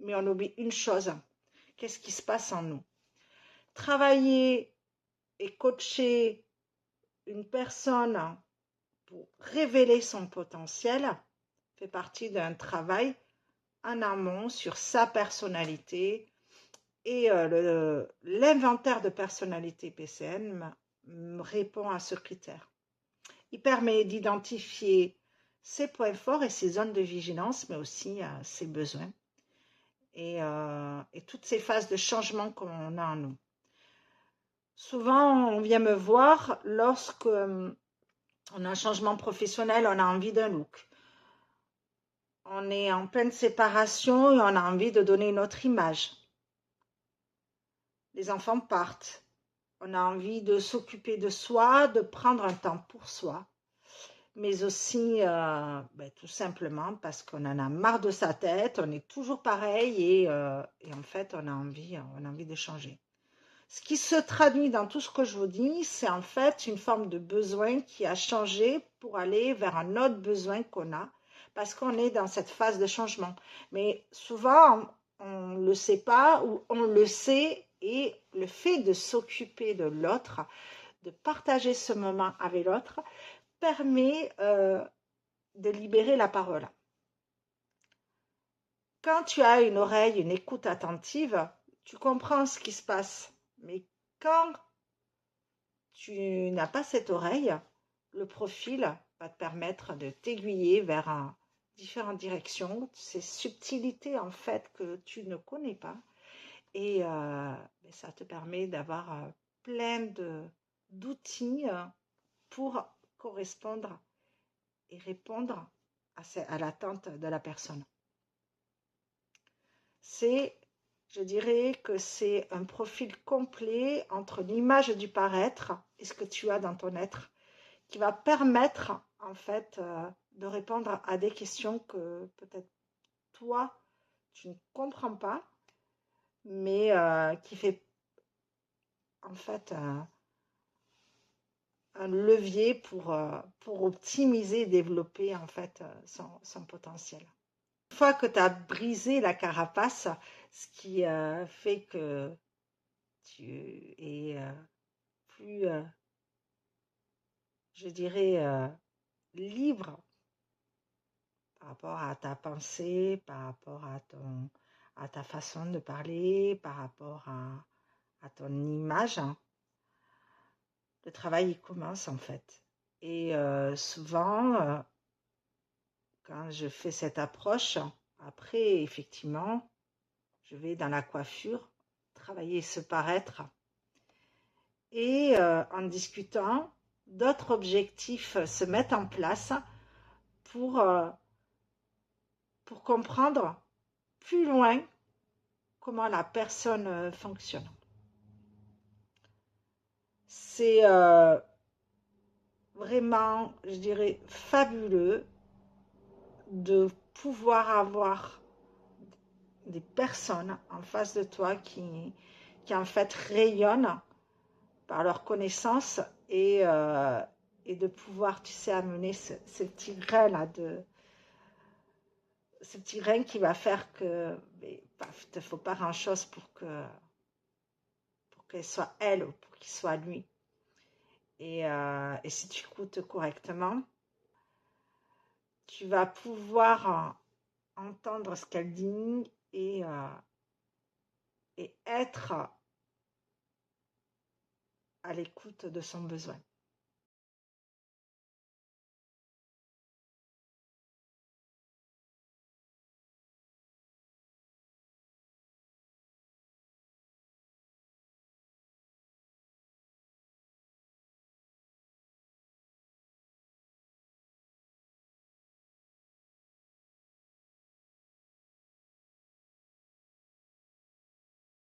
Mais on oublie une chose, qu'est-ce qui se passe en nous? Travailler et coacher une personne pour révéler son potentiel fait partie d'un travail en amont sur sa personnalité et l'inventaire de personnalité PCN répond à ce critère. Il permet d'identifier ses points forts et ses zones de vigilance, mais aussi ses besoins et toutes ces phases de changement qu'on a en nous. Souvent, on vient me voir lorsque on a un changement professionnel, on a envie d'un look. On est en pleine séparation et on a envie de donner une autre image. Les enfants partent. On a envie de s'occuper de soi, de prendre un temps pour soi. Mais aussi, tout simplement parce qu'on en a marre de sa tête, on est toujours pareil et en fait, on a envie de changer. Ce qui se traduit dans tout ce que je vous dis, c'est en fait une forme de besoin qui a changé pour aller vers un autre besoin qu'on a, parce qu'on est dans cette phase de changement. Mais souvent, on ne le sait pas ou on le sait, et le fait de s'occuper de l'autre, de partager ce moment avec l'autre, permet de libérer la parole. Quand tu as une oreille, une écoute attentive, tu comprends ce qui se passe. Mais quand tu n'as pas cette oreille, le profil va te permettre de t'aiguiller vers différentes directions, ces subtilités en fait que tu ne connais pas. Et ça te permet d'avoir plein d'outils pour correspondre et répondre à l'attente de la personne. Je dirais que c'est un profil complet entre l'image du paraître et ce que tu as dans ton être, qui va permettre en fait de répondre à des questions que peut-être toi tu ne comprends pas, mais qui fait en fait un levier pour optimiser et développer en fait son potentiel. Une fois que tu as brisé la carapace, ce qui fait que tu es plus, je dirais, libre par rapport à ta pensée, par rapport à ta façon de parler, par rapport à ton image, hein. Le travail il commence en fait. Et souvent, quand je fais cette approche, après, effectivement, je vais dans la coiffure, travailler ce paraître. Et en discutant, d'autres objectifs se mettent en place pour comprendre plus loin comment la personne fonctionne. C'est vraiment, je dirais, fabuleux de pouvoir avoir des personnes en face de toi qui en fait rayonnent par leur connaissance et de pouvoir, tu sais, amener ce petit grain là ce petit grain qui va faire que il ne te faut pas grand chose pour qu'elle soit elle ou pour qu'il soit lui. Et si tu écoutes correctement, tu vas pouvoir entendre ce qu'elle dit et être à l'écoute de son besoin.